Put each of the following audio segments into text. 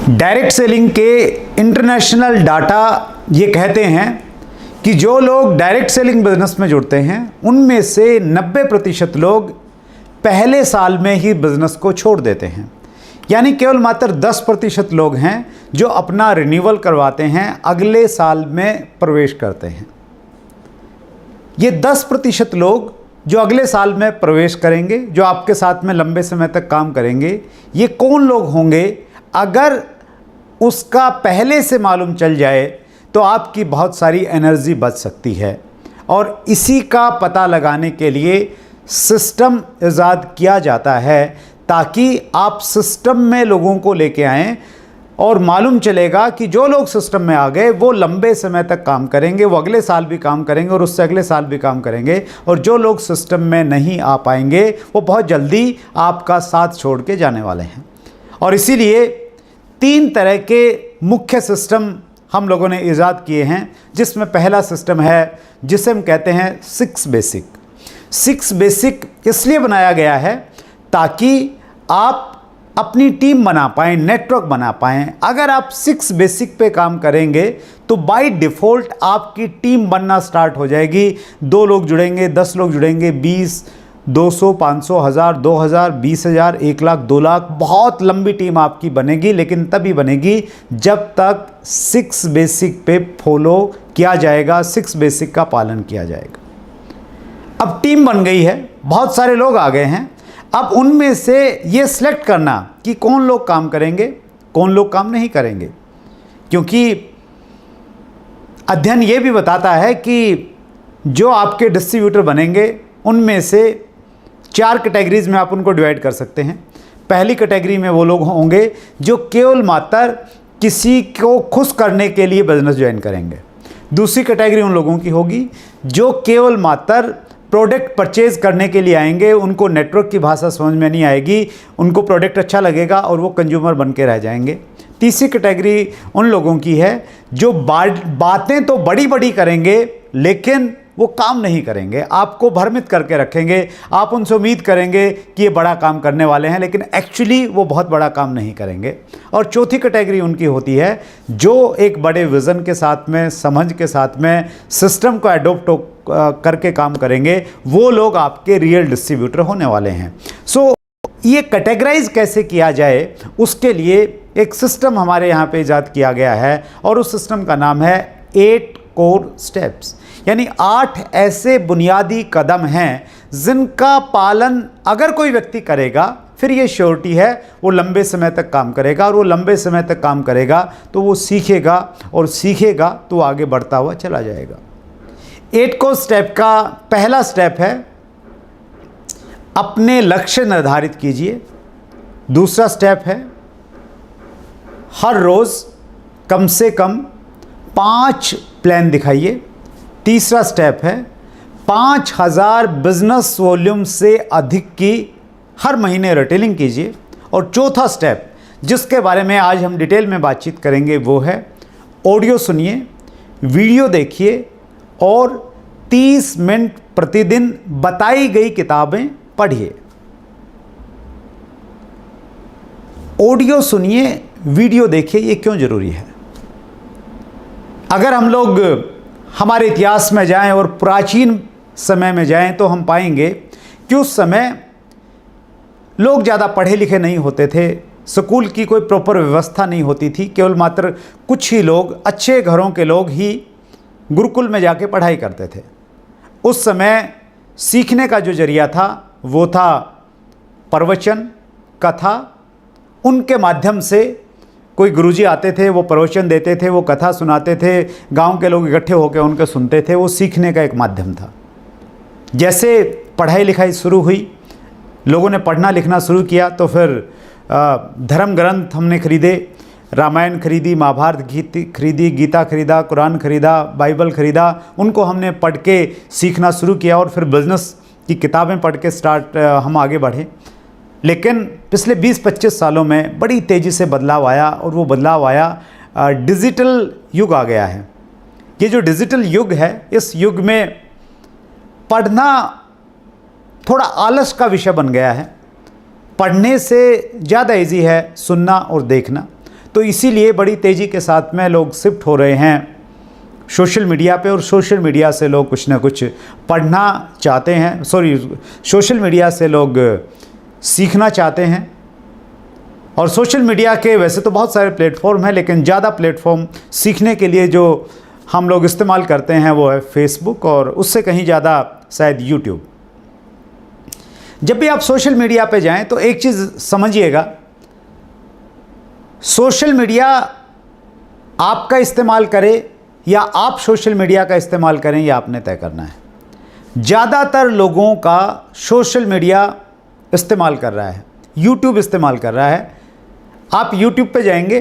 Direct selling के international data ये कहते हैं कि जो लोग डायरेक्ट सेलिंग बिजनेस में जुड़ते हैं उनमें से 90% लोग पहले साल में ही बिजनेस को छोड़ देते हैं। यानी केवल मात्र 10% लोग हैं जो अपना रिन्यूअल करवाते हैं, अगले साल में प्रवेश करते हैं। ये 10% लोग जो अगले साल में प्रवेश करेंगे, जो आपके साथ में लंबे समय तक काम करेंगे, ये कौन लोग होंगे? अगर उसका पहले से मालूम चल जाए तो आपकी बहुत सारी एनर्जी बच सकती है। और इसी का पता लगाने के लिए सिस्टम इजाद किया जाता है, ताकि आप सिस्टम में लोगों को लेके आएं और मालूम चलेगा कि जो लोग सिस्टम में आ गए वो लंबे समय तक काम करेंगे, वो अगले साल भी काम करेंगे और उससे अगले साल भी काम करेंगे। और जो लोग सिस्टम में नहीं आ पाएंगे वो बहुत जल्दी आपका साथ छोड़ के जाने वाले हैं। और इसीलिए 3 तरह के मुख्य सिस्टम हम लोगों ने ईजाद किए हैं, जिसमें पहला सिस्टम है जिसे हम कहते हैं 6 बेसिक। 6 बेसिक इसलिए बनाया गया है ताकि आप अपनी टीम बना पाएँ, नेटवर्क बना पाएँ। अगर आप 6 बेसिक पे काम करेंगे तो बाय डिफ़ॉल्ट आपकी टीम बनना स्टार्ट हो जाएगी। 2 लोग जुड़ेंगे, 10 लोग जुड़ेंगे, 20, 200, 500, 1000, 2000, 20,000, 1 लाख, 2 लाख, बहुत लंबी टीम आपकी बनेगी। लेकिन तभी बनेगी जब तक 6 बेसिक पे फॉलो किया जाएगा, 6 बेसिक का पालन किया जाएगा। अब टीम बन गई है, बहुत सारे लोग आ गए हैं। अब उनमें से ये सिलेक्ट करना कि कौन लोग काम करेंगे, कौन लोग काम नहीं करेंगे, क्योंकि अध्ययन ये भी बताता है कि जो आपके डिस्ट्रीब्यूटर बनेंगे उनमें से 4 कैटेगरीज में आप उनको डिवाइड कर सकते हैं। पहली कैटेगरी में वो लोग होंगे जो केवल मात्र किसी को खुश करने के लिए बिजनेस ज्वाइन करेंगे। दूसरी कैटेगरी उन लोगों की होगी जो केवल मात्र प्रोडक्ट परचेज करने के लिए आएंगे, उनको नेटवर्क की भाषा समझ में नहीं आएगी, उनको प्रोडक्ट अच्छा लगेगा और वो कंज्यूमर बन के रह जाएंगे। तीसरी कैटेगरी उन लोगों की है जो बातें तो बड़ी बड़ी करेंगे लेकिन वो काम नहीं करेंगे, आपको भ्रमित करके रखेंगे। आप उनसे उम्मीद करेंगे कि ये बड़ा काम करने वाले हैं, लेकिन एक्चुअली वो बहुत बड़ा काम नहीं करेंगे। और चौथी कैटेगरी उनकी होती है जो एक बड़े विज़न के साथ में, समझ के साथ में, सिस्टम को एडोप्ट करके काम करेंगे। वो लोग आपके रियल डिस्ट्रीब्यूटर होने वाले हैं। सो ये कैटेगराइज कैसे किया जाए, उसके लिए एक सिस्टम हमारे यहाँ पे ईजाद किया गया है और उस सिस्टम का नाम है 8 कोर स्टेप्स। यानी 8 ऐसे बुनियादी कदम हैं जिनका पालन अगर कोई व्यक्ति करेगा फिर ये श्योरिटी है वो लंबे समय तक काम करेगा। और वो लंबे समय तक काम करेगा तो वो सीखेगा, और सीखेगा तो आगे बढ़ता हुआ चला जाएगा। 8 कोर स्टेप का पहला स्टेप है अपने लक्ष्य निर्धारित कीजिए। दूसरा स्टेप है हर रोज़ कम से कम 5 प्लान दिखाइए। तीसरा स्टेप है 5000 बिजनेस वॉल्यूम से अधिक की हर महीने रिटेलिंग कीजिए। और चौथा स्टेप जिसके बारे में आज हम डिटेल में बातचीत करेंगे वो है ऑडियो सुनिए, वीडियो देखिए और 30 मिनट प्रतिदिन बताई गई किताबें पढ़िए। ऑडियो सुनिए, वीडियो देखिए, ये क्यों ज़रूरी है? अगर हम लोग हमारे इतिहास में जाएं और प्राचीन समय में जाएं तो हम पाएंगे कि उस समय लोग ज़्यादा पढ़े लिखे नहीं होते थे, स्कूल की कोई प्रॉपर व्यवस्था नहीं होती थी। केवल मात्र कुछ ही लोग, अच्छे घरों के लोग ही गुरुकुल में जाके पढ़ाई करते थे। उस समय सीखने का जो जरिया था वो था प्रवचन, कथा। उनके माध्यम से कोई गुरुजी आते थे, वो प्रवचन देते थे, वो कथा सुनाते थे, गांव के लोग इकट्ठे होकर उनके सुनते थे। वो सीखने का एक माध्यम था। जैसे पढ़ाई लिखाई शुरू हुई, लोगों ने पढ़ना लिखना शुरू किया, तो फिर धर्म ग्रंथ हमने खरीदे, रामायण खरीदी, महाभारत खरीदी, गीता खरीदा, कुरान खरीदा, बाइबल खरीदा। उनको हमने पढ़ के सीखना शुरू किया और फिर बिज़नेस की किताबें पढ़ के हम आगे बढ़े। लेकिन पिछले 20-25 सालों में बड़ी तेज़ी से बदलाव आया और वो बदलाव आया डिजिटल युग आ गया है। ये जो डिजिटल युग है, इस युग में पढ़ना थोड़ा आलस का विषय बन गया है। पढ़ने से ज़्यादा इजी है सुनना और देखना। तो इसीलिए बड़ी तेज़ी के साथ में लोग शिफ्ट हो रहे हैं सोशल मीडिया पे, और सोशल मीडिया से लोग कुछ ना कुछ पढ़ना चाहते हैं, सोशल मीडिया से लोग सीखना चाहते हैं। और सोशल मीडिया के वैसे तो बहुत सारे प्लेटफॉर्म हैं, लेकिन ज़्यादा प्लेटफॉर्म सीखने के लिए जो हम लोग इस्तेमाल करते हैं वो है फेसबुक, और उससे कहीं ज़्यादा शायद यूट्यूब। जब भी आप सोशल मीडिया पे जाएं तो एक चीज़ समझिएगा, सोशल मीडिया आपका इस्तेमाल करे या आप सोशल मीडिया का इस्तेमाल करें, ये आपने तय करना है। ज़्यादातर लोगों का सोशल मीडिया इस्तेमाल कर रहा है, यूट्यूब इस्तेमाल कर रहा है। आप यूट्यूब पे जाएंगे,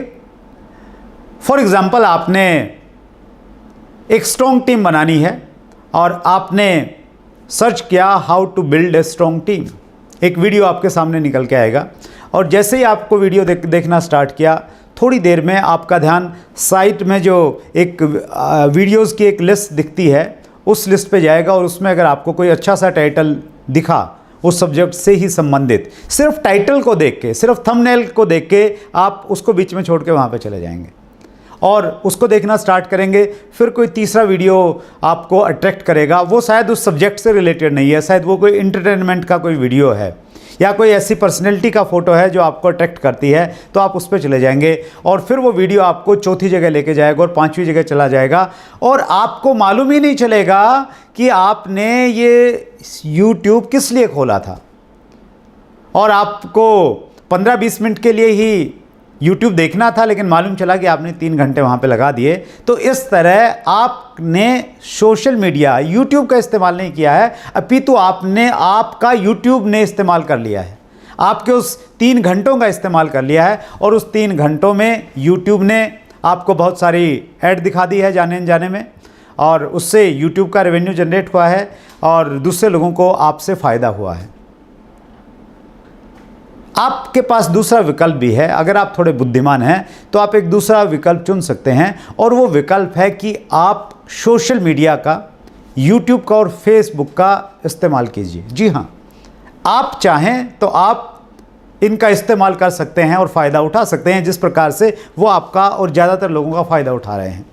फॉर एग्ज़ाम्पल आपने एक स्ट्रॉन्ग टीम बनानी है और आपने सर्च किया how to build a strong team, एक वीडियो आपके सामने निकल के आएगा, और जैसे ही आपको वीडियो देखना स्टार्ट किया, थोड़ी देर में आपका ध्यान साइट में जो एक वीडियोस की एक लिस्ट दिखती है उस लिस्ट पे जाएगा, और उसमें अगर आपको कोई अच्छा सा टाइटल दिखा उस सब्जेक्ट से ही संबंधित, सिर्फ टाइटल को देख के, सिर्फ थंबनेल को देख के आप उसको बीच में छोड़ के वहाँ पे चले जाएंगे और उसको देखना स्टार्ट करेंगे। फिर कोई तीसरा वीडियो आपको अट्रैक्ट करेगा, वो शायद उस सब्जेक्ट से रिलेटेड नहीं है, शायद वो कोई इंटरटेनमेंट का कोई वीडियो है या कोई ऐसी पर्सनैलिटी का फ़ोटो है जो आपको अट्रैक्ट करती है, तो आप उस पर चले जाएंगे और फिर वो वीडियो आपको चौथी जगह लेके जाएगा और पांचवी जगह चला जाएगा, और आपको मालूम ही नहीं चलेगा कि आपने ये YouTube किस लिए खोला था। और आपको 15-20 मिनट के लिए ही YouTube देखना था, लेकिन मालूम चला कि आपने 3 घंटे वहाँ पे लगा दिए। तो इस तरह आपने सोशल मीडिया YouTube का इस्तेमाल नहीं किया है, अपितु आपने आपका YouTube ने इस्तेमाल कर लिया है, आपके उस 3 घंटों का इस्तेमाल कर लिया है, और उस 3 घंटों में YouTube ने आपको बहुत सारी ऐड दिखा दी है जाने अनजाने में, और उससे YouTube का रेवेन्यू जनरेट हुआ है और दूसरे लोगों को आपसे फ़ायदा हुआ है। आपके पास दूसरा विकल्प भी है, अगर आप थोड़े बुद्धिमान हैं तो आप एक दूसरा विकल्प चुन सकते हैं, और वो विकल्प है कि आप सोशल मीडिया का, YouTube का और Facebook का इस्तेमाल कीजिए। जी हाँ, आप चाहें तो आप इनका इस्तेमाल कर सकते हैं और फ़ायदा उठा सकते हैं, जिस प्रकार से वो आपका और ज़्यादातर लोगों का फ़ायदा उठा रहे हैं।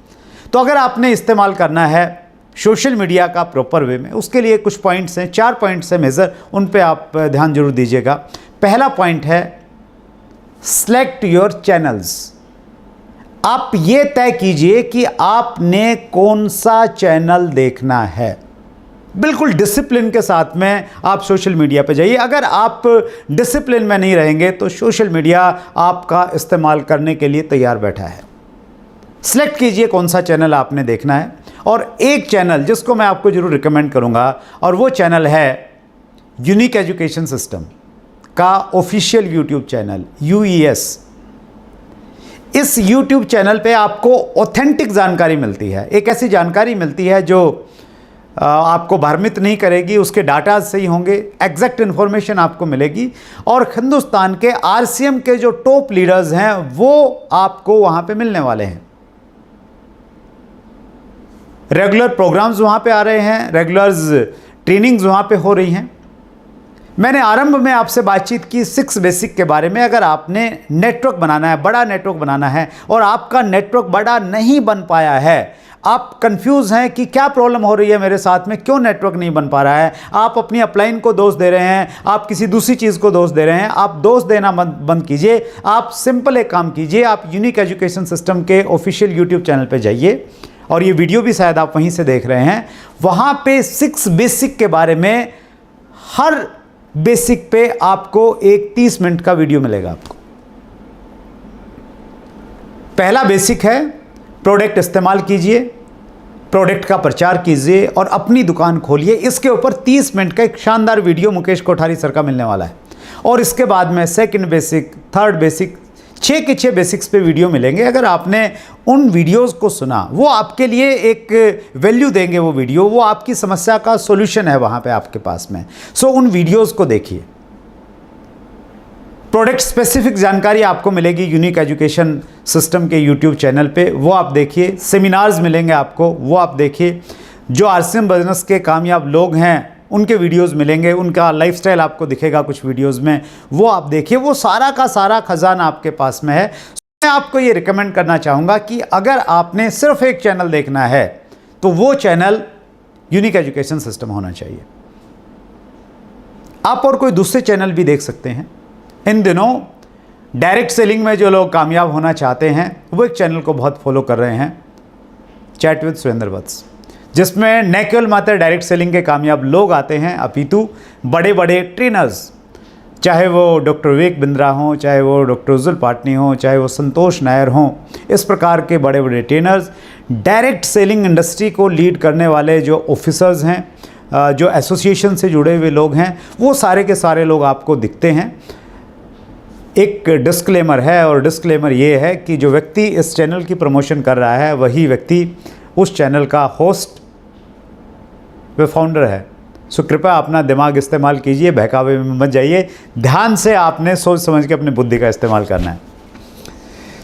तो अगर आपने इस्तेमाल करना है सोशल मीडिया का प्रॉपर वे में, उसके लिए कुछ पॉइंट्स हैं, 4 पॉइंट्स हैं मेजर, उन पे आप ध्यान जरूर दीजिएगा। पहला पॉइंट है सेलेक्ट योर चैनल्स। आप ये तय कीजिए कि आपने कौन सा चैनल देखना है। बिल्कुल डिसिप्लिन के साथ में आप सोशल मीडिया पे जाइए। अगर आप डिसिप्लिन में नहीं रहेंगे तो सोशल मीडिया आपका इस्तेमाल करने के लिए तैयार बैठा है। सेलेक्ट कीजिए कौन सा चैनल आपने देखना है, और एक चैनल जिसको मैं आपको जरूर रिकमेंड करूंगा, और वो चैनल है यूनिक एजुकेशन सिस्टम का ऑफिशियल यूट्यूब चैनल UES। इस यूट्यूब चैनल पे आपको ऑथेंटिक जानकारी मिलती है, एक ऐसी जानकारी मिलती है जो आपको भ्रमित नहीं करेगी, उसके डाटा सही होंगे, एग्जैक्ट इन्फॉर्मेशन आपको मिलेगी, और हिंदुस्तान के RCM के जो टॉप लीडर्स हैं वो आपको वहाँ पे मिलने वाले हैं। रेगुलर प्रोग्राम्स वहाँ पे आ रहे हैं, रेगुलर ट्रेनिंग्स वहाँ पे हो रही हैं। मैंने आरंभ में आपसे बातचीत की 6 बेसिक के बारे में। अगर आपने नेटवर्क बनाना है, बड़ा नेटवर्क बनाना है, और आपका नेटवर्क बड़ा नहीं बन पाया है, आप कंफ्यूज हैं कि क्या प्रॉब्लम हो रही है मेरे साथ में, क्यों नेटवर्क नहीं बन पा रहा है, आप अपनी अपलाइन को दोष दे रहे हैं, आप किसी दूसरी चीज़ को दोष दे रहे हैं, आप दोष देना बंद कीजिए। आप सिंपल एक काम कीजिए, आप यूनिक एजुकेशन सिस्टम के ऑफिशियल यूट्यूब चैनल पर जाइए, और ये वीडियो भी शायद आप वहीं से देख रहे हैं। वहाँ पे 6 बेसिक के बारे में, हर बेसिक पे आपको एक 30 मिनट का वीडियो मिलेगा आपको। पहला बेसिक है प्रोडक्ट इस्तेमाल कीजिए, प्रोडक्ट का प्रचार कीजिए और अपनी दुकान खोलिए। इसके ऊपर 30 मिनट का एक शानदार वीडियो मुकेश कोठारी सर का मिलने वाला है। और इसके बाद में सेकंड बेसिक, थर्ड बेसिक, 6 के 6 बेसिक्स पे वीडियो मिलेंगे। अगर आपने उन वीडियोस को सुना, वो आपके लिए एक वैल्यू देंगे, वो वीडियो, वो आपकी समस्या का सॉल्यूशन है वहाँ पे आपके पास में। सो उन वीडियोस को देखिए। प्रोडक्ट स्पेसिफिक जानकारी आपको मिलेगी यूनिक एजुकेशन सिस्टम के यूट्यूब चैनल पे, वो आप देखिए। सेमिनार्स मिलेंगे आपको, वो आप देखिए। जो RCM बिजनेस के कामयाब लोग हैं उनके वीडियोस मिलेंगे, उनका लाइफस्टाइल आपको दिखेगा कुछ वीडियोस में, वो आप देखिए। वो सारा का सारा खजाना आपके पास में है। मैं आपको ये रिकमेंड करना चाहूँगा कि अगर आपने सिर्फ एक चैनल देखना है तो वो चैनल यूनिक एजुकेशन सिस्टम होना चाहिए। आप और कोई दूसरे चैनल भी देख सकते हैं। इन दिनों डायरेक्ट सेलिंग में जो लोग कामयाब होना चाहते हैं वो एक चैनल को बहुत फॉलो कर रहे हैं, चैट विद सुरेंद्र वत्स, जिसमें न केवल मात्र डायरेक्ट सेलिंग के कामयाब लोग आते हैं अपितु बड़े बड़े ट्रेनर्स, चाहे वो डॉक्टर विवेक बिंद्रा हों, चाहे वो डॉक्टर उज्जवल पाटनी हों, चाहे वो संतोष नायर हों, इस प्रकार के बड़े बड़े ट्रेनर्स, डायरेक्ट सेलिंग इंडस्ट्री को लीड करने वाले जो ऑफिसर्स हैं, जो एसोसिएशन से जुड़े हुए लोग हैं, वो सारे के सारे लोग आपको दिखते हैं। एक डिस्क्लेमर है, और डिस्क्लेमर ये है कि जो व्यक्ति इस चैनल की प्रमोशन कर रहा है वही व्यक्ति उस चैनल का होस्ट व फाउंडर है। सो कृपया अपना दिमाग इस्तेमाल कीजिए, बहकावे में मत जाइए, ध्यान से आपने सोच समझ के अपनी बुद्धि का इस्तेमाल करना है।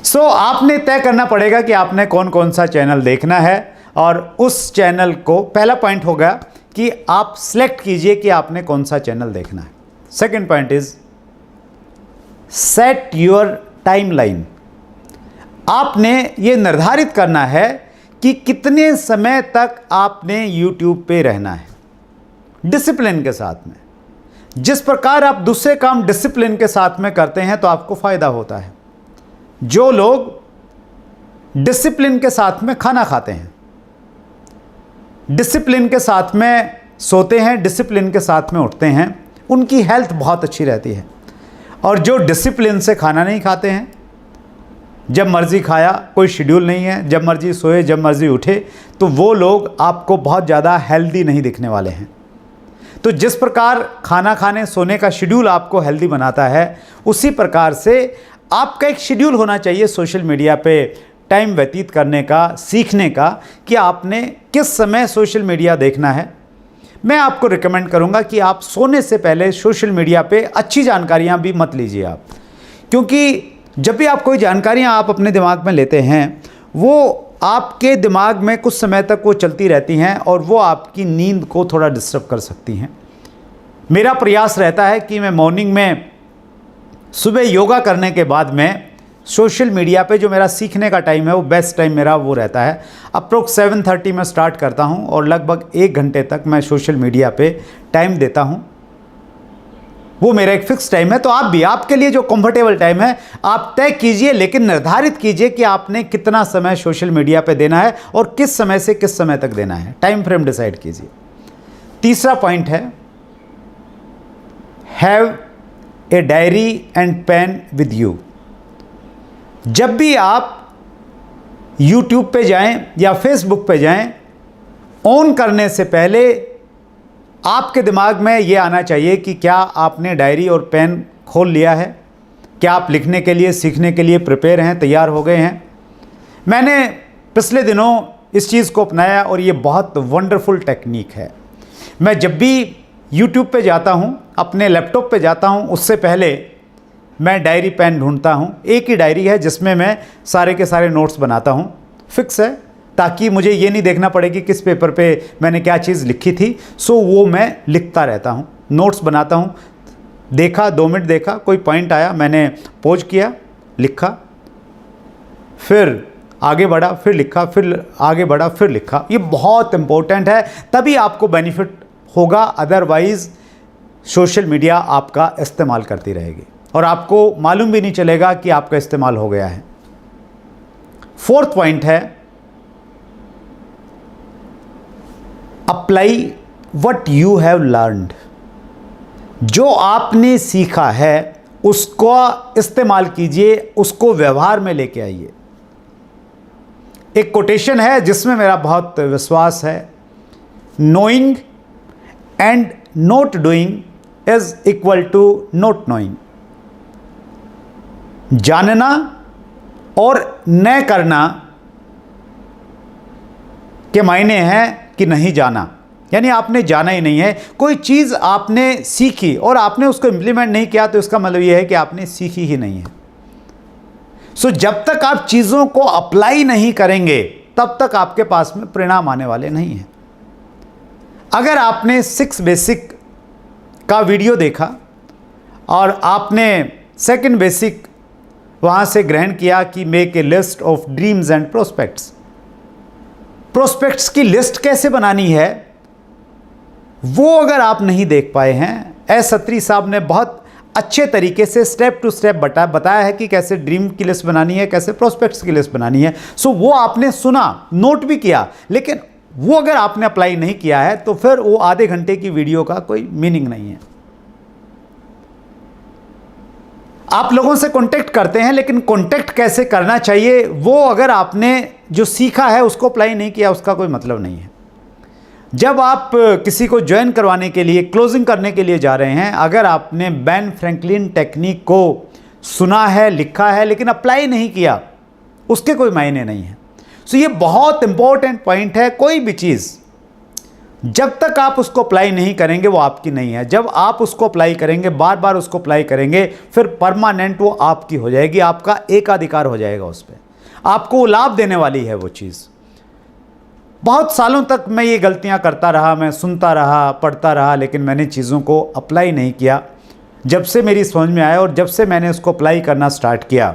सो आपने तय करना पड़ेगा कि आपने कौन कौन सा चैनल देखना है, और उस चैनल को, पहला पॉइंट हो गया कि आप सिलेक्ट कीजिए कि आपने कौन सा चैनल देखना है। Second point is set your timeline. आपने ये निर्धारित करना है कि कितने समय तक आपने यूट्यूब पे रहना है, डिसिप्लिन के साथ में। जिस प्रकार आप दूसरे काम डिसिप्लिन के साथ में करते हैं तो आपको फायदा होता है। जो लोग डिसिप्लिन के साथ में खाना खाते हैं, डिसिप्लिन के साथ में सोते हैं, डिसिप्लिन के साथ में उठते हैं, उनकी हेल्थ बहुत अच्छी रहती है। और जो डिसिप्लिन से खाना नहीं खाते हैं, जब मर्ज़ी खाया, कोई शेड्यूल नहीं है, जब मर्ज़ी सोए जब मर्ज़ी उठे, तो वो लोग आपको बहुत ज़्यादा हेल्दी नहीं दिखने वाले हैं। तो जिस प्रकार खाना खाने सोने का शेड्यूल आपको हेल्दी बनाता है, उसी प्रकार से आपका एक शेड्यूल होना चाहिए सोशल मीडिया पे टाइम व्यतीत करने का, सीखने का, कि आपने किस समय सोशल मीडिया देखना है। मैं आपको रिकमेंड करूंगा कि आप सोने से पहले सोशल मीडिया पे अच्छी जानकारियां भी मत लीजिए आप, क्योंकि जब भी आप कोई जानकारियां आप अपने दिमाग में लेते हैं, वो आपके दिमाग में कुछ समय तक वो चलती रहती हैं और वो आपकी नींद को थोड़ा डिस्टर्ब कर सकती हैं। मेरा प्रयास रहता है कि मैं मॉर्निंग में सुबह योगा करने के बाद में सोशल मीडिया पे जो मेरा सीखने का टाइम है, वो बेस्ट टाइम मेरा वो रहता है। अप्रोक्स 7:30 में स्टार्ट करता हूँ और लगभग 1 घंटे तक मैं सोशल मीडिया पे टाइम देता हूँ। वो मेरा एक फिक्स टाइम है। तो आप भी, आपके लिए जो कंफर्टेबल टाइम है आप तय कीजिए, लेकिन निर्धारित कीजिए कि आपने कितना समय सोशल मीडिया पे देना है और किस समय से किस समय तक देना है। टाइम फ्रेम डिसाइड कीजिए। तीसरा पॉइंट है, have a diary and pen with you. जब भी आप YouTube पे जाएं या Facebook पे जाएं, ऑन करने से पहले आपके दिमाग में ये आना चाहिए कि क्या आपने डायरी और पेन खोल लिया है, क्या आप लिखने के लिए, सीखने के लिए प्रिपेयर हैं, तैयार हो गए हैं। मैंने पिछले दिनों इस चीज़ को अपनाया और ये बहुत वंडरफुल टेक्निक है। मैं जब भी YouTube पे जाता हूँ, अपने लैपटॉप पे जाता हूँ, उससे पहले मैं डायरी पेन ढूंढता हूँ। एक ही डायरी है जिसमें मैं सारे के सारे नोट्स बनाता हूँ, फिक्स है, ताकि मुझे ये नहीं देखना पड़े कि किस पेपर पे मैंने क्या चीज़ लिखी थी। सो वो मैं लिखता रहता हूँ, नोट्स बनाता हूँ। देखा, 2 मिनट देखा, कोई पॉइंट आया, मैंने पॉज किया, लिखा, फिर आगे बढ़ा, फिर लिखा, फिर आगे बढ़ा, फिर लिखा। ये बहुत इंपॉर्टेंट है, तभी आपको बेनिफिट होगा, अदरवाइज़ सोशल मीडिया आपका इस्तेमाल करती रहेगी और आपको मालूम भी नहीं चलेगा कि आपका इस्तेमाल हो गया है। फोर्थ पॉइंट है, apply what you have learned. जो आपने सीखा है उसको इस्तेमाल कीजिए, उसको व्यवहार में लेके आइए। एक कोटेशन है जिसमें मेरा बहुत विश्वास है, knowing and not doing is equal to not knowing. जानना और न करना के मायने हैं कि नहीं जाना, यानी आपने जाना ही नहीं है। कोई चीज़ आपने सीखी और आपने उसको इम्प्लीमेंट नहीं किया तो इसका मतलब यह है कि आपने सीखी ही नहीं है। सो जब तक आप चीज़ों को अप्लाई नहीं करेंगे तब तक आपके पास में परिणाम आने वाले नहीं हैं। अगर आपने 6 बेसिक का वीडियो देखा और आपने 2nd बेसिक वहाँ से ग्रहण किया कि make a list of dreams and prospects. Prospects की लिस्ट कैसे बनानी है वो अगर आप नहीं देख पाए हैं, एस अत्री साहब ने बहुत अच्छे तरीके से स्टेप टू स्टेप बताया है कि कैसे ड्रीम की लिस्ट बनानी है, कैसे प्रोस्पेक्ट्स की लिस्ट बनानी है। सो वो आपने सुना, नोट भी किया, लेकिन वो अगर आपने अप्लाई नहीं किया है तो फिर वो आधे घंटे की वीडियो का कोई मीनिंग नहीं है। आप लोगों से कांटेक्ट करते हैं, लेकिन कांटेक्ट कैसे करना चाहिए वो अगर आपने जो सीखा है उसको अप्लाई नहीं किया, उसका कोई मतलब नहीं है। जब आप किसी को ज्वाइन करवाने के लिए, क्लोजिंग करने के लिए जा रहे हैं, अगर आपने बेन फ्रैंकलिन टेक्निक को सुना है, लिखा है, लेकिन अप्लाई नहीं किया, उसके कोई मायने नहीं है। सो ये बहुत इंपॉर्टेंट पॉइंट है। कोई भी चीज़ जब तक आप उसको अप्लाई नहीं करेंगे वो आपकी नहीं है। जब आप उसको अप्लाई करेंगे, बार बार उसको अप्लाई करेंगे, फिर परमानेंट वो आपकी हो जाएगी, आपका एकाधिकार हो जाएगा उस पर, आपको लाभ देने वाली है वो चीज़। बहुत सालों तक मैं ये गलतियां करता रहा, मैं सुनता रहा, पढ़ता रहा, लेकिन मैंने चीज़ों को अप्लाई नहीं किया। जब से मेरी समझ में आया और जब से मैंने उसको अप्लाई करना स्टार्ट किया,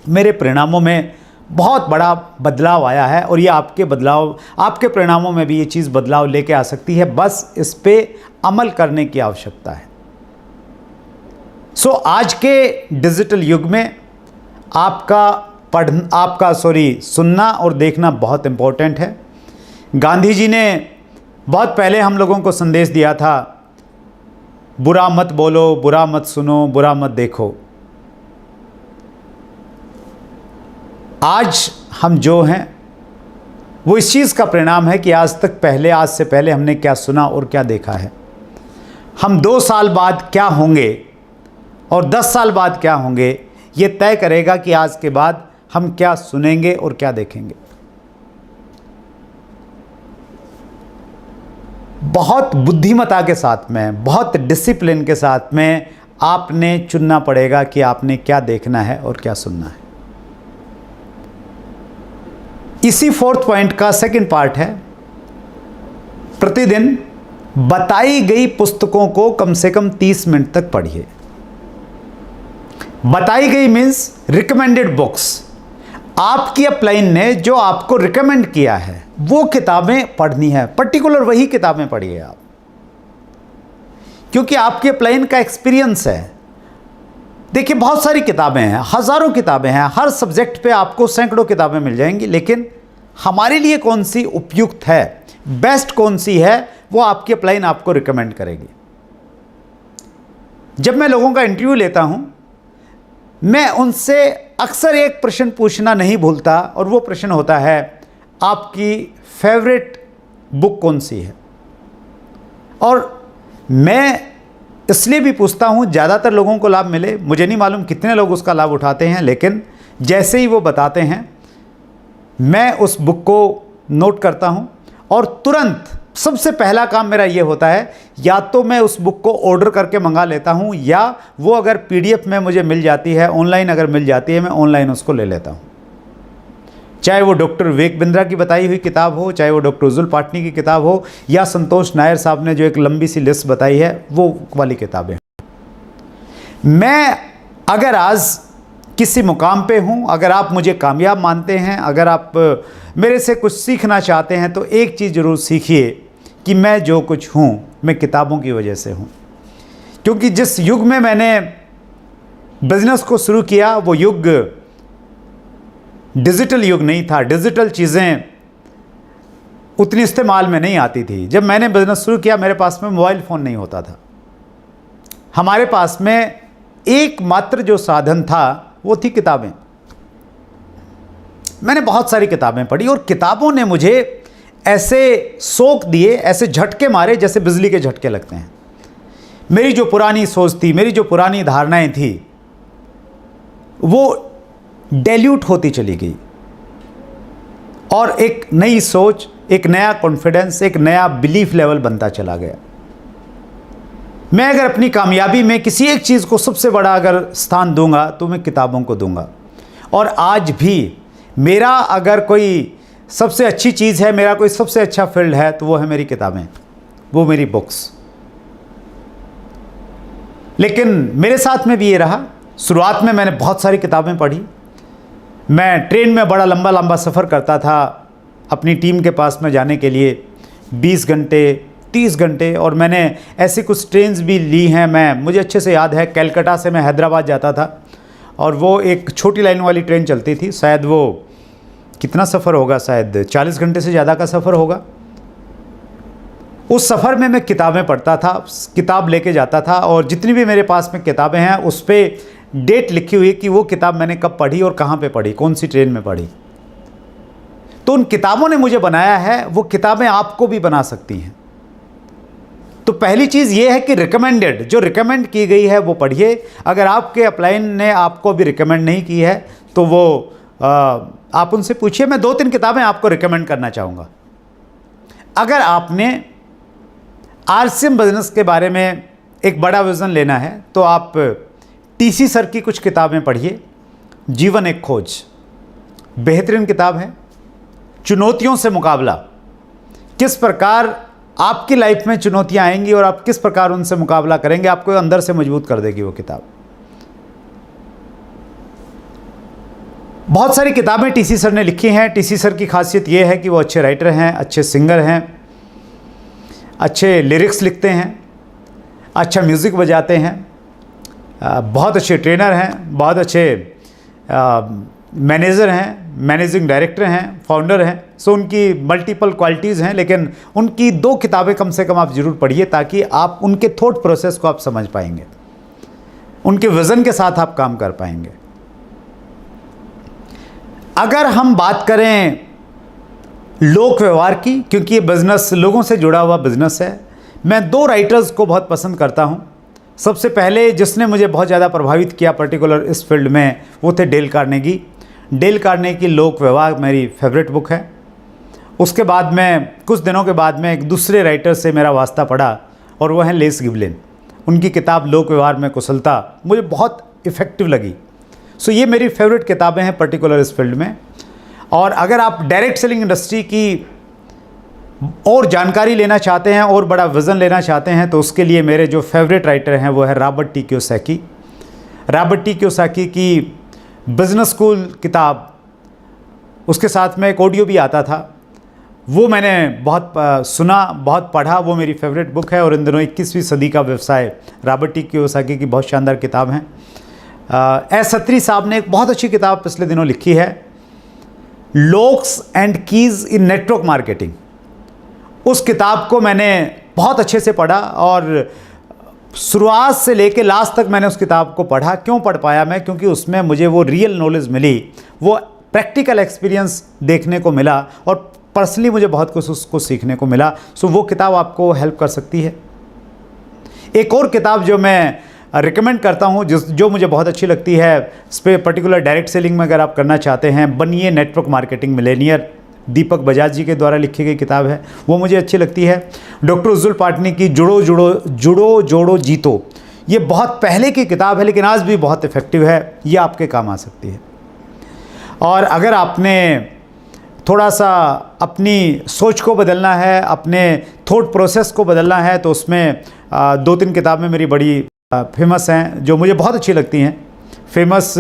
मेरे परिणामों में बहुत बड़ा बदलाव आया है। और ये आपके परिणामों में भी ये चीज़ बदलाव लेके आ सकती है, बस इस पे अमल करने की आवश्यकता है। सो आज के डिजिटल युग में आपका सुनना और देखना बहुत इंपॉर्टेंट है। गांधी जी ने बहुत पहले हम लोगों को संदेश दिया था, बुरा मत बोलो, बुरा मत सुनो, बुरा मत देखो। आज हम जो हैं वो इस चीज़ का परिणाम है कि आज से पहले हमने क्या सुना और क्या देखा है। हम 2 साल बाद क्या होंगे और 10 साल बाद क्या होंगे, ये तय करेगा कि आज के बाद हम क्या सुनेंगे और क्या देखेंगे। बहुत बुद्धिमता के साथ में, बहुत डिसिप्लिन के साथ में आपने चुनना पड़ेगा कि आपने क्या देखना है और क्या सुनना है। इसी 4th पॉइंट का सेकंड पार्ट है, प्रतिदिन बताई गई पुस्तकों को कम से कम 30 मिनट तक पढ़िए। बताई गई मीन्स रिकमेंडेड बुक्स। आपकी अपलाइन ने जो आपको रिकमेंड किया है वो किताबें पढ़नी है, पर्टिकुलर वही किताबें पढ़िए आप, क्योंकि आपके अपलाइन का एक्सपीरियंस है। देखिए बहुत सारी किताबें हैं, हज़ारों किताबें हैं, हर सब्जेक्ट पे आपको सैकड़ों किताबें मिल जाएंगी, लेकिन हमारे लिए कौन सी उपयुक्त है, बेस्ट कौन सी है, वो आपकी अपलाइन आपको रिकमेंड करेगी। जब मैं लोगों का इंटरव्यू लेता हूं, मैं उनसे अक्सर एक प्रश्न पूछना नहीं भूलता, और वो प्रश्न होता है, आपकी फेवरेट बुक कौन सी है। और मैं इसलिए भी पूछता हूँ ज़्यादातर लोगों को लाभ मिले। मुझे नहीं मालूम कितने लोग उसका लाभ उठाते हैं, लेकिन जैसे ही वो बताते हैं मैं उस बुक को नोट करता हूँ, और तुरंत सबसे पहला काम मेरा ये होता है, या तो मैं उस बुक को ऑर्डर करके मंगा लेता हूँ, या वो अगर PDF में मुझे मिल जाती है, ऑनलाइन अगर मिल जाती है, मैं ऑनलाइन उसको ले लेता हूँ। चाहे वो डॉक्टर विवेक बिंद्रा की बताई हुई किताब हो, चाहे वो डॉक्टर उज्जुल पाटनी की किताब हो, या संतोष नायर साहब ने जो एक लंबी सी लिस्ट बताई है वो वाली किताबें। मैं अगर आज किसी मुकाम पे हूँ, अगर आप मुझे कामयाब मानते हैं, अगर आप मेरे से कुछ सीखना चाहते हैं, तो एक चीज़ ज़रूर सीखिए कि मैं जो कुछ हूँ मैं किताबों की वजह से हूँ। क्योंकि जिस युग में मैंने बिजनेस को शुरू किया वो युग डिजिटल युग नहीं था। डिजिटल चीज़ें उतनी इस्तेमाल में नहीं आती थी। जब मैंने बिजनेस शुरू किया मेरे पास में मोबाइल फ़ोन नहीं होता था। हमारे पास में एकमात्र जो साधन था वो थी किताबें। मैंने बहुत सारी किताबें पढ़ी, और किताबों ने मुझे ऐसे सोख दिए, ऐसे झटके मारे जैसे बिजली के झटके लगते हैं। मेरी जो पुरानी सोच थी, मेरी जो पुरानी धारणाएं थी, वो डाइल्यूट होती चली गई, और एक नई सोच, एक नया कॉन्फिडेंस, एक नया बिलीफ लेवल बनता चला गया। मैं अगर अपनी कामयाबी में किसी एक चीज़ को सबसे बड़ा अगर स्थान दूंगा तो मैं किताबों को दूंगा। और आज भी मेरा अगर कोई सबसे अच्छी चीज़ है, मेरा कोई सबसे अच्छा फील्ड है, तो वो है मेरी किताबें, वो मेरी बुक्स। लेकिन मेरे साथ में भी ये रहा शुरुआत में मैंने बहुत सारी किताबें पढ़ी। मैं ट्रेन में बड़ा लंबा लंबा सफ़र करता था अपनी टीम के पास में जाने के लिए, 20 घंटे 30 घंटे। और मैंने ऐसी कुछ ट्रेन्स भी ली हैं। मुझे अच्छे से याद है, कलकत्ता से मैं हैदराबाद जाता था और वो एक छोटी लाइन वाली ट्रेन चलती थी। शायद वो कितना सफ़र होगा, शायद 40 घंटे से ज़्यादा का सफ़र होगा। उस सफ़र में मैं किताबें पढ़ता था, किताब लेके जाता था और जितनी भी मेरे पास में किताबें हैं उस पर डेट लिखी हुई है कि वो किताब मैंने कब पढ़ी और कहाँ पे पढ़ी, कौन सी ट्रेन में पढ़ी। तो उन किताबों ने मुझे बनाया है, वो किताबें आपको भी बना सकती हैं। तो पहली चीज़ ये है कि रिकमेंडेड, जो रिकमेंड की गई है वो पढ़िए। अगर आपके अपलाइन ने आपको भी रिकमेंड नहीं की है तो वो आप उनसे पूछिए। मैं 2-3 किताबें आपको रिकमेंड करना चाहूँगा। अगर आपने RCM बिजनेस के बारे में एक बड़ा विज़न लेना है तो आप TC सर की कुछ किताबें पढ़िए। जीवन एक खोज बेहतरीन किताब है। चुनौतियों से मुकाबला, किस प्रकार आपकी लाइफ में चुनौतियां आएंगी और आप किस प्रकार उनसे मुकाबला करेंगे, आपको अंदर से मजबूत कर देगी वो किताब। बहुत सारी किताबें TC सर ने लिखी हैं। TC सर की खासियत ये है कि वो अच्छे राइटर हैं, अच्छे सिंगर हैं, अच्छे लिरिक्स लिखते हैं, अच्छा म्यूज़िक बजाते हैं, बहुत अच्छे ट्रेनर हैं, बहुत अच्छे मैनेजर हैं, मैनेजिंग डायरेक्टर हैं, फाउंडर हैं। सो उनकी मल्टीपल क्वालिटीज़ हैं, लेकिन उनकी 2 किताबें कम से कम आप ज़रूर पढ़िए ताकि आप उनके थॉट प्रोसेस को आप समझ पाएंगे, उनके विज़न के साथ आप काम कर पाएंगे। अगर हम बात करें लोक व्यवहार की, क्योंकि ये बिज़नेस लोगों से जुड़ा हुआ बिज़नेस है, मैं 2 राइटर्स को बहुत पसंद करता हूँ। सबसे पहले जिसने मुझे बहुत ज़्यादा प्रभावित किया पर्टिकुलर इस फील्ड में, वो थे डेल कार्नेगी। डेल कार्नेगी लोक व्यवहार मेरी फेवरेट बुक है। उसके बाद में कुछ दिनों के बाद में एक दूसरे राइटर से मेरा वास्ता पड़ा और वो हैं लेस गिबलिन। उनकी किताब लोक व्यवहार में कुशलता मुझे बहुत इफ़ेक्टिव लगी। सो ये मेरी फेवरेट किताबें हैं पर्टिकुलर इस फील्ड में। और अगर आप डायरेक्ट सेलिंग इंडस्ट्री की और जानकारी लेना चाहते हैं और बड़ा विज़न लेना चाहते हैं तो उसके लिए मेरे जो फेवरेट राइटर हैं वो है Robert T Kiyosaki. Robert T Kiyosaki की बिज़नेस स्कूल किताब, उसके साथ में एक ऑडियो भी आता था, वो मैंने बहुत सुना, बहुत पढ़ा। वो मेरी फेवरेट बुक है। और इन दिनों 21वीं सदी का व्यवसाय रॉबर्ट टी कियोसाकी की बहुत शानदार किताब है। एस सत्री साहब ने एक बहुत अच्छी किताब पिछले दिनों लिखी है, locks and keys in network marketing. उस किताब को मैंने बहुत अच्छे से पढ़ा और शुरुआत से लेकर लास्ट तक मैंने उस किताब को पढ़ा। क्यों पढ़ पाया मैं? क्योंकि उसमें मुझे वो रियल नॉलेज मिली, वो प्रैक्टिकल एक्सपीरियंस देखने को मिला और पर्सनली मुझे बहुत कुछ उसको सीखने को मिला। सो वो किताब आपको हेल्प कर सकती है। एक और किताब जो मैं रिकमेंड करता हूँ, जो मुझे बहुत अच्छी लगती है, इस पर पर्टिकुलर डायरेक्ट सेलिंग में अगर आप करना चाहते हैं, बनिए नेटवर्क मार्केटिंग मिलेनियर, दीपक बजाज जी के द्वारा लिखी गई किताब है, वो मुझे अच्छी लगती है। डॉक्टर उज्जुल पाटनी की जुड़ो जोड़ो जीतो, ये बहुत पहले की किताब है लेकिन आज भी बहुत इफ़ेक्टिव है, ये आपके काम आ सकती है। और अगर आपने थोड़ा सा अपनी सोच को बदलना है, अपने थॉट प्रोसेस को बदलना है, तो उसमें 2-3 किताबें मेरी बड़ी फेमस हैं जो मुझे बहुत अच्छी लगती हैं। फेमस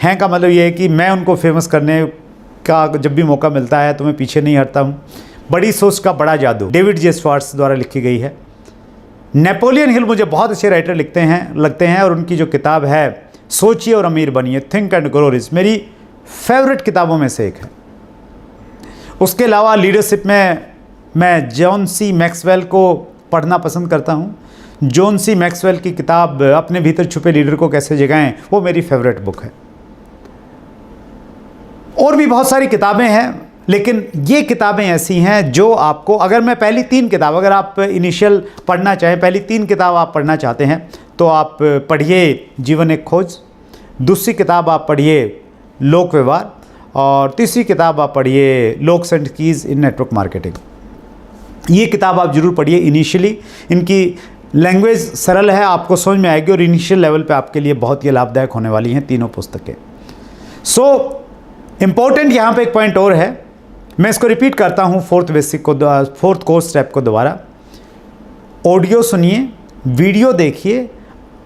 हैं का मतलब ये है कि मैं उनको फेमस करने का जब भी मौका मिलता है तो मैं पीछे नहीं हटता हूँ। बड़ी सोच का बड़ा जादू, डेविड जे स्वार्ट्स द्वारा लिखी गई है। नेपोलियन हिल मुझे बहुत अच्छे राइटर लगते हैं और उनकी जो किताब है सोचिए और अमीर बनिए, थिंक एंड ग्रो रिच, मेरी फेवरेट किताबों में से एक है। उसके अलावा लीडरशिप में मैं जॉन सी मैक्सवेल को पढ़ना पसंद करता हूँ। जॉन सी मैक्सवेल की किताब अपने भीतर छुपे लीडर को कैसे जगाएं, वो मेरी फेवरेट बुक है। और भी बहुत सारी किताबें हैं लेकिन ये किताबें ऐसी हैं जो आपको, अगर मैं पहली 3 किताब, अगर आप इनिशियल पढ़ना चाहें, पहली 3 किताब आप पढ़ना चाहते हैं तो आप पढ़िए जीवन एक खोज, दूसरी किताब आप पढ़िए लोक व्यवहार और तीसरी किताब आप पढ़िए locks and keys in network marketing. ये किताब आप ज़रूर पढ़िए इनिशियली। इनकी लैंग्वेज सरल है, आपको समझ में आएगी और इनिशियल लेवल पे आपके लिए बहुत ही लाभदायक होने वाली हैं तीनों पुस्तकें। सो इम्पोर्टेंट यहाँ पे एक पॉइंट और है, मैं इसको रिपीट करता हूँ, 4th कोर्स स्टेप को दोबारा। ऑडियो सुनिए, वीडियो देखिए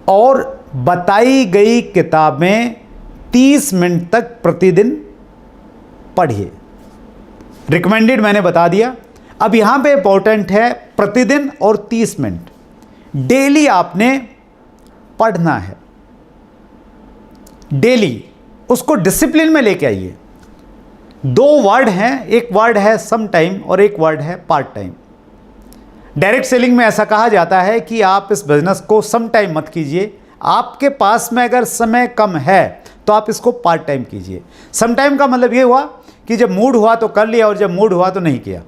और बताई गई किताबें 30 मिनट तक प्रतिदिन पढ़िए। रिकमेंडेड मैंने बता दिया। अब यहां पे इंपॉर्टेंट है प्रतिदिन और 30 मिनट डेली आपने पढ़ना है। डेली उसको डिसिप्लिन में लेके आइए। 2 वर्ड हैं, एक वर्ड है सम टाइम और एक वर्ड है पार्ट टाइम। डायरेक्ट सेलिंग में ऐसा कहा जाता है कि आप इस बिजनेस को सम टाइम मत कीजिए। आपके पास में अगर समय कम है तो आप इसको पार्ट टाइम कीजिए। सम टाइम का मतलब ये हुआ कि जब मूड हुआ तो कर लिया और जब मूड हुआ तो नहीं किया।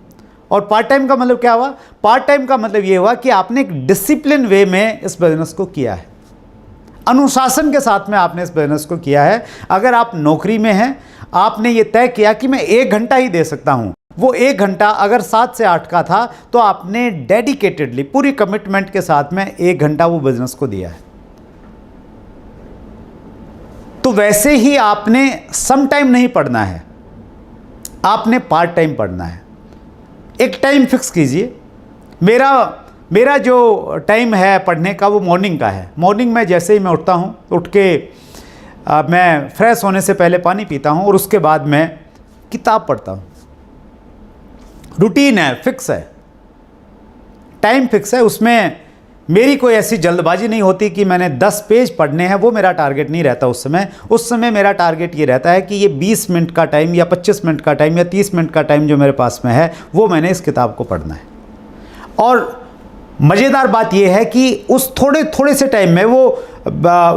और पार्ट टाइम का मतलब क्या हुआ? पार्ट टाइम का मतलब ये हुआ कि आपने एक डिसिप्लिन वे में इस बिजनेस को किया है, अनुशासन के साथ में आपने इस बिजनेस को किया है। अगर आप नौकरी में हैं, आपने ये तय किया कि मैं 1 घंटा ही दे सकता हूं, वो 1 घंटा अगर 7 से 8 का था तो आपने डेडिकेटेडली पूरी कमिटमेंट के साथ में 1 घंटा वो बिजनेस को दिया है। तो वैसे ही आपने सम टाइम नहीं पढ़ना है, आपने पार्ट टाइम पढ़ना है। एक टाइम फिक्स कीजिए। मेरा जो टाइम है पढ़ने का वो मॉर्निंग का है। मॉर्निंग में जैसे ही मैं उठता हूँ, उठ के मैं फ्रेश होने से पहले पानी पीता हूँ और उसके बाद मैं किताब पढ़ता हूँ। रूटीन है, फिक्स है, टाइम फिक्स है। उसमें मेरी कोई ऐसी जल्दबाजी नहीं होती कि मैंने 10 पेज पढ़ने हैं, वो मेरा टारगेट नहीं रहता उस समय मेरा टारगेट ये रहता है कि ये 20 मिनट का टाइम या 25 मिनट का टाइम या 30 मिनट का टाइम जो मेरे पास में है वो मैंने इस किताब को पढ़ना है। और मज़ेदार बात यह है कि उस थोड़े से टाइम में वो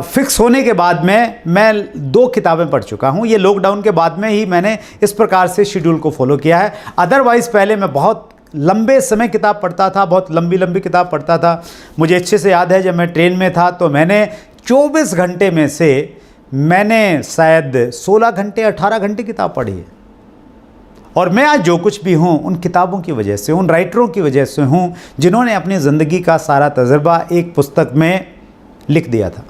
फिक्स होने के बाद में मैं 2 किताबें पढ़ चुका हूँ। ये लॉकडाउन के बाद में ही मैंने इस प्रकार से शेड्यूल को फॉलो किया है। अदरवाइज़ पहले मैं बहुत लंबे समय किताब पढ़ता था, बहुत लंबी किताब पढ़ता था। मुझे अच्छे से याद है जब मैं ट्रेन में था तो मैंने 24 घंटे में से मैंने शायद 16 घंटे 18 घंटे किताब पढ़ी है। और मैं आज जो कुछ भी हूँ उन किताबों की वजह से, उन राइटरों की वजह से हूँ जिन्होंने अपनी ज़िंदगी का सारा तजुर्बा एक पुस्तक में लिख दिया था।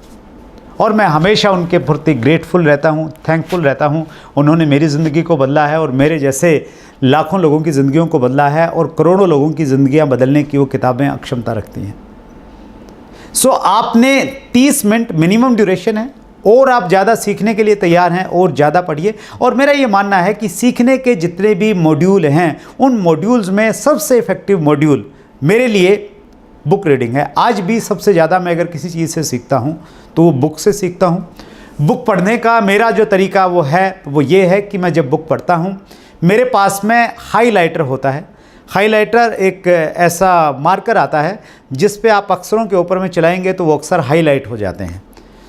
और मैं हमेशा उनके प्रति ग्रेटफुल रहता हूँ, थैंकफुल रहता हूँ। उन्होंने मेरी ज़िंदगी को बदला है और मेरे जैसे लाखों लोगों की ज़िंदगियों को बदला है और करोड़ों लोगों की ज़िंदगियाँ बदलने की वो किताबें अक्षमता रखती हैं। सो आपने 30 मिनट मिनिमम ड्यूरेशन है और आप ज़्यादा सीखने के लिए तैयार हैं और ज़्यादा पढ़िए। और मेरा ये मानना है कि सीखने के जितने भी मॉड्यूल हैं उन मॉड्यूल्स में सबसे इफ़ेक्टिव मॉड्यूल मेरे लिए बुक रीडिंग है। आज भी सबसे ज़्यादा मैं अगर किसी चीज़ से सीखता हूँ तो वो बुक से सीखता हूँ। बुक पढ़ने का मेरा जो तरीका वो ये है कि मैं जब बुक पढ़ता हूँ मेरे पास में हाइलाइटर होता है। हाइलाइटर एक ऐसा मार्कर आता है जिस पे आप अक्षरों के ऊपर में चलाएंगे तो वो अक्षर हाईलाइट हो जाते हैं।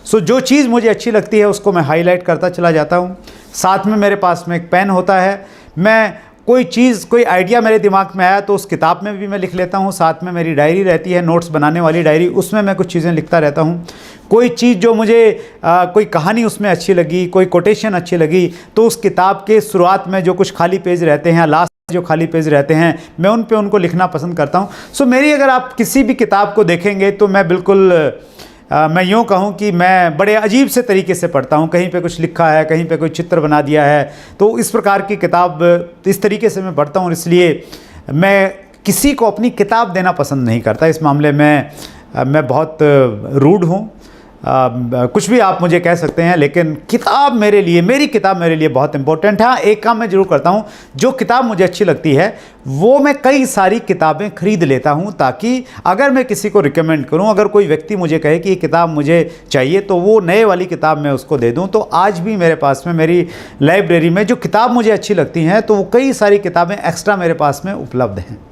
सो जो चीज़ मुझे अच्छी लगती है उसको मैं हाईलाइट करता चला जाता हूँ। साथ में मेरे पास में एक पेन होता है। मैं कोई आइडिया मेरे दिमाग में आया तो उस किताब में भी मैं लिख लेता हूँ। साथ में मेरी डायरी रहती है, नोट्स बनाने वाली डायरी, उसमें मैं कुछ चीज़ें लिखता रहता हूँ। कोई चीज़ जो मुझे कोई कहानी उसमें अच्छी लगी, कोई कोटेशन अच्छी लगी तो उस किताब के शुरुआत में जो कुछ खाली पेज रहते हैं, लास्ट जो खाली पेज रहते हैं, मैं उन पे उनको लिखना पसंद करता हूँ। सो मेरी अगर आप किसी भी किताब को देखेंगे तो मैं बिल्कुल मैं यूँ कहूँ कि मैं बड़े अजीब से तरीके से पढ़ता हूँ। कहीं पे कुछ लिखा है, कहीं पे कोई चित्र बना दिया है, तो इस प्रकार की किताब इस तरीके से मैं पढ़ता हूँ। इसलिए मैं किसी को अपनी किताब देना पसंद नहीं करता। इस मामले में मैं बहुत रूड हूँ। कुछ भी आप मुझे कह सकते हैं, लेकिन मेरी किताब मेरे लिए बहुत इंपॉर्टेंट है। हाँ, एक काम मैं ज़रूर करता हूँ, जो किताब मुझे अच्छी लगती है वो मैं कई सारी किताबें खरीद लेता हूँ ताकि अगर मैं किसी को रिकमेंड करूँ, अगर कोई व्यक्ति मुझे कहे कि ये किताब मुझे चाहिए तो वो नए वाली किताब मैं उसको दे दूँ। तो आज भी मेरे पास में मेरी लाइब्रेरी में जो किताब मुझे अच्छी लगती हैं तो वो कई सारी किताबें एक्स्ट्रा मेरे पास में उपलब्ध हैं।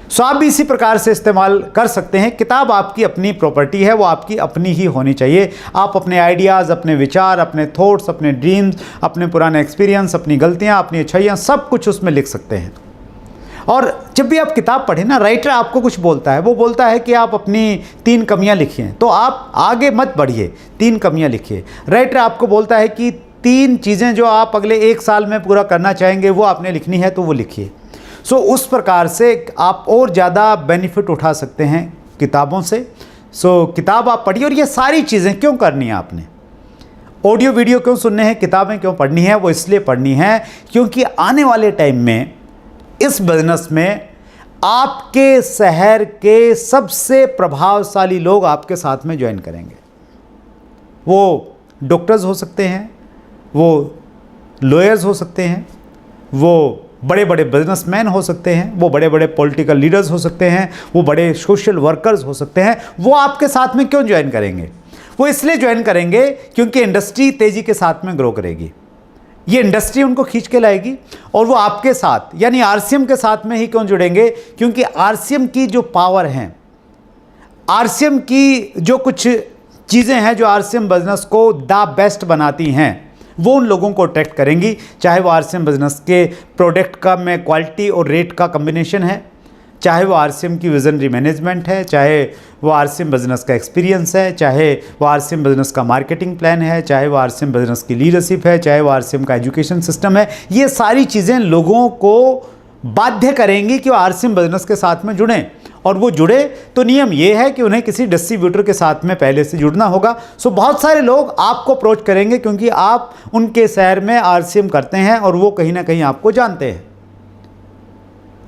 सो आप भी इसी प्रकार से इस्तेमाल कर सकते हैं। किताब आपकी अपनी प्रॉपर्टी है, वो आपकी अपनी ही होनी चाहिए। आप अपने आइडियाज़, अपने विचार, अपने थॉट्स, अपने ड्रीम्स, अपने पुराने एक्सपीरियंस, अपनी गलतियाँ, अपनी अच्छाइयाँ, सब कुछ उसमें लिख सकते हैं। और जब भी आप किताब पढ़ें ना, राइटर आपको कुछ बोलता है, वो बोलता है कि आप अपनी 3 कमियाँ लिखिए, तो आप आगे मत बढ़िए, 3 कमियाँ लिखिए। राइटर आपको बोलता है कि 3 चीज़ें जो आप अगले 1 साल में पूरा करना चाहेंगे वो आपने लिखनी है, तो वो लिखिए। सो उस प्रकार से आप और ज़्यादा बेनिफिट उठा सकते हैं किताबों से। सो किताब आप पढ़िए। और ये सारी चीज़ें क्यों करनी है आपने? ऑडियो वीडियो क्यों सुनने हैं, किताबें क्यों पढ़नी है? वो इसलिए पढ़नी है क्योंकि आने वाले टाइम में इस बिजनेस में आपके शहर के सबसे प्रभावशाली लोग आपके साथ में ज्वाइन करेंगे। वो डॉक्टर्स हो सकते हैं, वो लॉयर्स हो सकते हैं, वो बड़े बड़े बिजनेसमैन हो सकते हैं, वो बड़े बड़े पॉलिटिकल लीडर्स हो सकते हैं, वो बड़े सोशल वर्कर्स हो सकते हैं। वो आपके साथ में क्यों ज्वाइन करेंगे? वो इसलिए ज्वाइन करेंगे क्योंकि इंडस्ट्री तेज़ी के साथ में ग्रो करेगी, ये इंडस्ट्री उनको खींच के लाएगी और वो आपके साथ यानी आरसीएम के साथ में ही क्यों जुड़ेंगे? क्योंकि आरसीएम की जो पावर हैं, आरसीएम की जो कुछ चीज़ें हैं जो आरसीएम बिजनेस को द बेस्ट बनाती हैं, वो उन लोगों को अट्रैक्ट करेंगी। चाहे वो आरसीएम बिजनेस के प्रोडक्ट का में क्वालिटी और रेट का कम्बिनेशन है, चाहे वो आरसीएम की विजनरी मैनेजमेंट है, चाहे वो आरसीएम बिजनेस का एक्सपीरियंस है, चाहे वो आरसीएम बिजनेस का मार्केटिंग प्लान है, चाहे वो आरसीएम बिजनेस की लीडरशिप है, चाहे वो आरसीएम का एजुकेशन सिस्टम है। ये सारी चीज़ें लोगों को बाध्य करेंगी कि वो आरसीएम बिजनेस के साथ में जुड़ें, और वो जुड़े तो नियम ये है कि उन्हें किसी डिस्ट्रीब्यूटर के साथ में पहले से जुड़ना होगा। सो बहुत सारे लोग आपको अप्रोच करेंगे क्योंकि आप उनके शहर में आरसीएम करते हैं और वो कहीं ना कहीं आपको जानते हैं,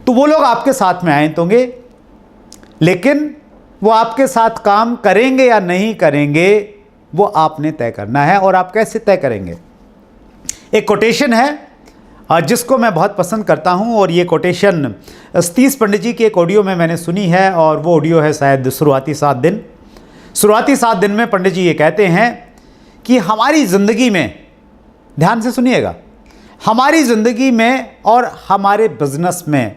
तो वो लोग आपके साथ में आए होंगे। लेकिन वो आपके साथ काम करेंगे या नहीं करेंगे वो आपने तय करना है। और आप कैसे तय करेंगे? एक कोटेशन है जिसको मैं बहुत पसंद करता हूं, और ये कोटेशन सतीश पंडित जी की एक ऑडियो में मैंने सुनी है, और वो ऑडियो है शायद शुरुआती 7 दिन। शुरुआती 7 दिन में पंडित जी ये कहते हैं कि हमारी ज़िंदगी में, ध्यान से सुनिएगा, हमारी ज़िंदगी में और हमारे बिजनेस में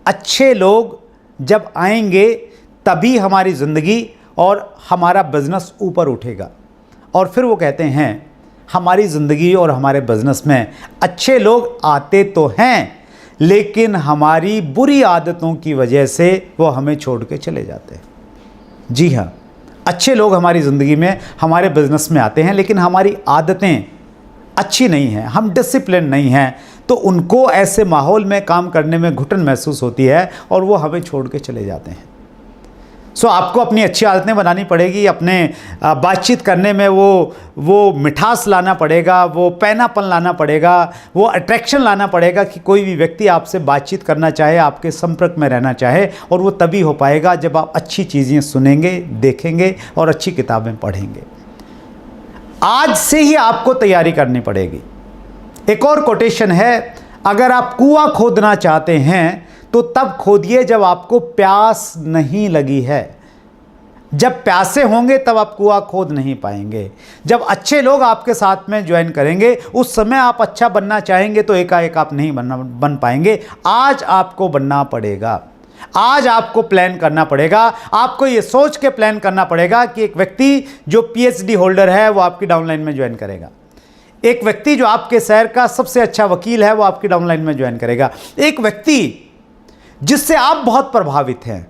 अच्छे लोग जब आएंगे तभी हमारी ज़िंदगी और हमारा बिजनेस ऊपर उठेगा। और फिर वो कहते हैं हमारी ज़िंदगी और हमारे बिजनेस में अच्छे लोग आते तो हैं, लेकिन हमारी बुरी आदतों की वजह से वो हमें छोड़ के चले जाते हैं। जी हाँ, अच्छे लोग हमारी ज़िंदगी में, हमारे बिजनेस में आते हैं, लेकिन हमारी आदतें अच्छी नहीं हैं, हम डिसिप्लिन नहीं हैं, तो उनको ऐसे माहौल में काम करने में घुटन महसूस होती है और वो हमें छोड़ के चले जाते हैं। सो आपको अपनी अच्छी आदतें बनानी पड़ेगी, अपने बातचीत करने में वो मिठास लाना पड़ेगा, वो पैनापन लाना पड़ेगा, वो अट्रैक्शन लाना पड़ेगा कि कोई भी व्यक्ति आपसे बातचीत करना चाहे, आपके संपर्क में रहना चाहे। और वो तभी हो पाएगा जब आप अच्छी चीज़ें सुनेंगे, देखेंगे और अच्छी किताबें पढ़ेंगे। आज से ही आपको तैयारी करनी पड़ेगी। एक और कोटेशन है, अगर आप कुआं खोदना चाहते हैं तो तब खोदिए जब आपको प्यास नहीं लगी है। जब प्यासे होंगे तब आप कुआं खोद नहीं पाएंगे। जब अच्छे लोग आपके साथ में ज्वाइन करेंगे उस समय आप अच्छा बनना चाहेंगे तो एकाएक आप नहीं बन पाएंगे। आज आपको बनना पड़ेगा, आज आपको प्लान करना पड़ेगा। आपको ये सोच के प्लान करना पड़ेगा कि एक व्यक्ति जो पीएचडी होल्डर है वो आपकी डाउनलाइन में ज्वाइन करेगा, एक व्यक्ति जो आपके शहर का सबसे अच्छा वकील है वो आपकी डाउनलाइन में ज्वाइन करेगा, एक व्यक्ति जिससे आप बहुत प्रभावित हैं,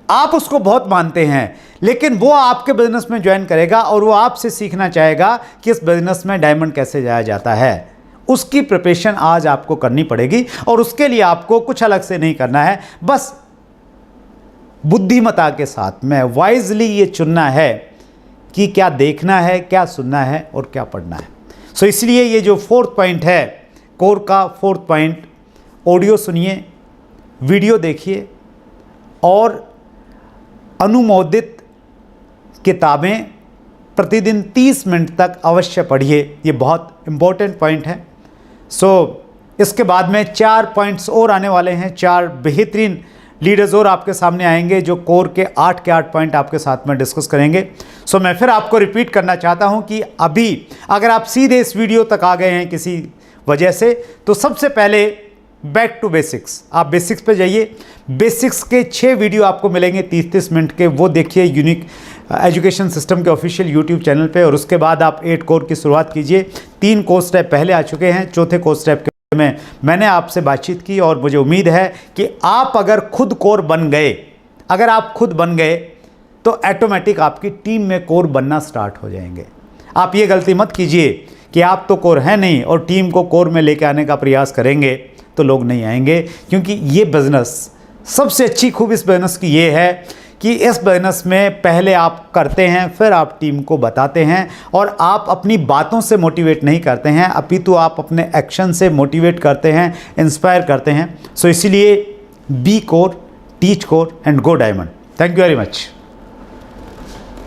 आप उसको बहुत मानते हैं, लेकिन वो आपके बिजनेस में ज्वाइन करेगा और वो आपसे सीखना चाहेगा कि इस बिजनेस में डायमंड कैसे जाया जाता है। उसकी प्रिपरेशन आज आपको करनी पड़ेगी और उसके लिए आपको कुछ अलग से नहीं करना है, बस बुद्धिमता के साथ में वाइजली ये चुनना है कि क्या देखना है, क्या सुनना है और क्या पढ़ना है। सो इसलिए ये जो 4th पॉइंट है, कोर का 4th पॉइंट, ऑडियो सुनिए, वीडियो देखिए और अनुमोदित किताबें प्रतिदिन 30 मिनट तक अवश्य पढ़िए। ये बहुत इम्पोर्टेंट पॉइंट है। सो इसके बाद में 4 पॉइंट्स और आने वाले हैं, 4 बेहतरीन लीडर्स और आपके सामने आएंगे जो कोर के 8 पॉइंट आपके साथ में डिस्कस करेंगे। सो मैं फिर आपको रिपीट करना चाहता हूं कि अभी अगर आप सीधे इस वीडियो तक आ गए हैं किसी वजह से, तो सबसे पहले बैक टू बेसिक्स, आप बेसिक्स पे जाइए। बेसिक्स के 6 वीडियो आपको मिलेंगे 30-30 मिनट के, वो देखिए यूनिक एजुकेशन सिस्टम के ऑफिशियल यूट्यूब चैनल पे। और उसके बाद आप 8 कोर की शुरुआत कीजिए। 3 कोर्स स्टेप पहले आ चुके हैं, 4थे कोर्स स्टेप के में मैंने आपसे बातचीत की और मुझे उम्मीद है कि आप अगर खुद कोर बन गए, अगर आप खुद बन गए तो ऑटोमेटिक आपकी टीम में कोर बनना स्टार्ट हो जाएंगे। आप ये गलती मत कीजिए कि आप तो कोर हैं नहीं और टीम को कोर में लेके आने का प्रयास करेंगे तो लोग नहीं आएंगे, क्योंकि ये बिज़नेस, सबसे अच्छी खूब इस बिज़नेस की ये है कि इस बिज़नेस में पहले आप करते हैं, फिर आप टीम को बताते हैं और आप अपनी बातों से मोटिवेट नहीं करते हैं, अपितु आप अपने एक्शन से मोटिवेट करते हैं, इंस्पायर करते हैं। सो इसीलिए be core, teach core and go diamond. Thank you very much.